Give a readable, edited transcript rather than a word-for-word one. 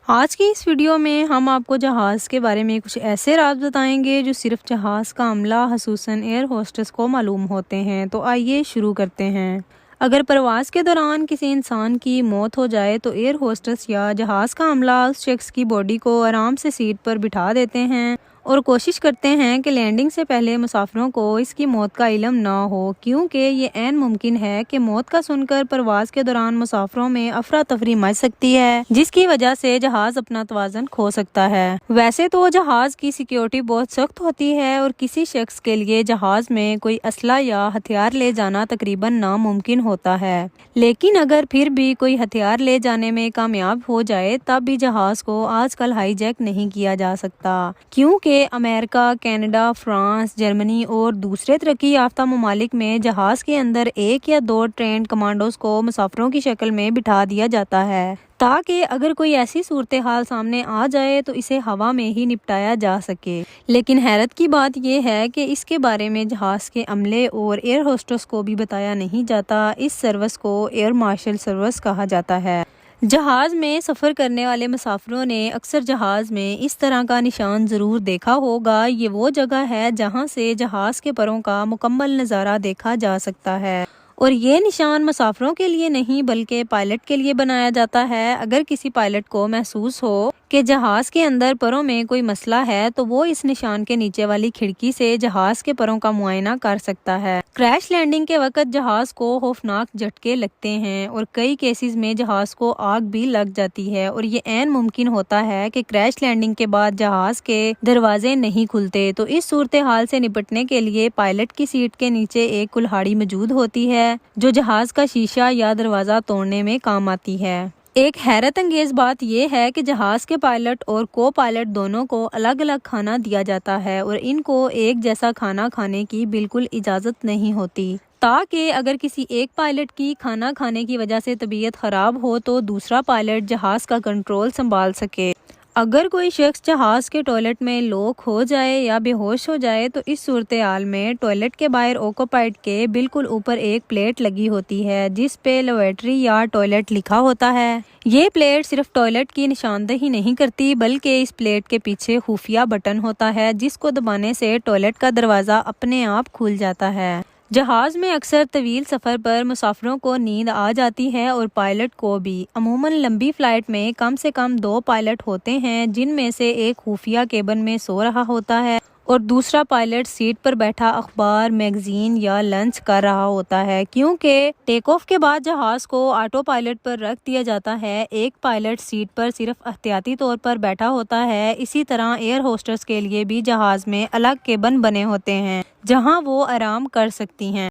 آج کی اس ویڈیو میں ہم آپ کو جہاز کے بارے میں کچھ ایسے راز بتائیں گے جو صرف جہاز کا عملہ خصوصاً ایئر ہوسٹس کو معلوم ہوتے ہیں۔ تو آئیے شروع کرتے ہیں۔ اگر پرواز کے دوران کسی انسان کی موت ہو جائے تو ایئر ہوسٹس یا جہاز کا عملہ اس شخص کی باڈی کو آرام سے سیٹ پر بٹھا دیتے ہیں اور کوشش کرتے ہیں کہ لینڈنگ سے پہلے مسافروں کو اس کی موت کا علم نہ ہو، کیونکہ یہ عین ممکن ہے کہ موت کا سن کر پرواز کے دوران مسافروں میں افراتفری مچ سکتی ہے، جس کی وجہ سے جہاز اپنا توازن کھو سکتا ہے۔ ویسے تو جہاز کی سیکیورٹی بہت سخت ہوتی ہے اور کسی شخص کے لیے جہاز میں کوئی اسلحہ یا ہتھیار لے جانا تقریباً ناممکن ہوتا ہے، لیکن اگر پھر بھی کوئی ہتھیار لے جانے میں کامیاب ہو جائے تب بھی جہاز کو آج کل ہائی جیک نہیں کیا جا سکتا، کیونکہ امریکہ، کینیڈا، فرانس، جرمنی اور دوسرے ترقی یافتہ ممالک میں جہاز کے اندر ایک یا دو ٹرینڈ کمانڈوز کو مسافروں کی شکل میں بٹھا دیا جاتا ہے تاکہ اگر کوئی ایسی صورتحال سامنے آ جائے تو اسے ہوا میں ہی نپٹایا جا سکے۔ لیکن حیرت کی بات یہ ہے کہ اس کے بارے میں جہاز کے عملے اور ایئر ہوسٹس کو بھی بتایا نہیں جاتا۔ اس سروس کو ایئر مارشل سروس کہا جاتا ہے۔ جہاز میں سفر کرنے والے مسافروں نے اکثر جہاز میں اس طرح کا نشان ضرور دیکھا ہوگا۔ یہ وہ جگہ ہے جہاں سے جہاز کے پروں کا مکمل نظارہ دیکھا جا سکتا ہے، اور یہ نشان مسافروں کے لیے نہیں بلکہ پائلٹ کے لیے بنایا جاتا ہے۔ اگر کسی پائلٹ کو محسوس ہو کہ جہاز کے اندر پروں میں کوئی مسئلہ ہے تو وہ اس نشان کے نیچے والی کھڑکی سے جہاز کے پروں کا معائنہ کر سکتا ہے۔ کریش لینڈنگ کے وقت جہاز کو خوفناک جھٹکے لگتے ہیں اور کئی کیسز میں جہاز کو آگ بھی لگ جاتی ہے، اور یہ عین ممکن ہوتا ہے کہ کریش لینڈنگ کے بعد جہاز کے دروازے نہیں کھلتے۔ تو اس صورتحال سے نپٹنے کے لیے پائلٹ کی سیٹ کے نیچے ایک کلہاڑی موجود ہوتی ہے جو جہاز کا شیشہ یا دروازہ توڑنے میں کام آتی ہے۔ ایک حیرت انگیز بات یہ ہے کہ جہاز کے پائلٹ اور کو پائلٹ دونوں کو الگ الگ کھانا دیا جاتا ہے اور ان کو ایک جیسا کھانا کھانے کی بالکل اجازت نہیں ہوتی، تاکہ اگر کسی ایک پائلٹ کی کھانا کھانے کی وجہ سے طبیعت خراب ہو تو دوسرا پائلٹ جہاز کا کنٹرول سنبھال سکے۔ اگر کوئی شخص جہاز کے ٹوائلٹ میں لوک ہو جائے یا بے ہوش ہو جائے تو اس صورتحال میں ٹوائلٹ کے باہر آکوپائٹ کے بالکل اوپر ایک پلیٹ لگی ہوتی ہے جس پہ لیبارٹری یا ٹوائلٹ لکھا ہوتا ہے۔ یہ پلیٹ صرف ٹوائلٹ کی نشاندہی نہیں کرتی بلکہ اس پلیٹ کے پیچھے خفیہ بٹن ہوتا ہے جس کو دبانے سے ٹوائلٹ کا دروازہ اپنے آپ کھل جاتا ہے۔ جہاز میں اکثر طویل سفر پر مسافروں کو نیند آ جاتی ہے اور پائلٹ کو بھی۔ عموماً لمبی فلائٹ میں کم سے کم 2 پائلٹ ہوتے ہیں جن میں سے ایک خفیہ کیبن میں سو رہا ہوتا ہے اور دوسرا پائلٹ سیٹ پر بیٹھا اخبار، میگزین یا لنچ کر رہا ہوتا ہے۔ کیونکہ ٹیک آف کے بعد جہاز کو آٹو پائلٹ پر رکھ دیا جاتا ہے، ایک پائلٹ سیٹ پر صرف احتیاطی طور پر بیٹھا ہوتا ہے۔ اسی طرح ایئر ہوسٹس کے لیے بھی جہاز میں الگ کیبن بنے ہوتے ہیں جہاں وہ آرام کر سکتی ہیں۔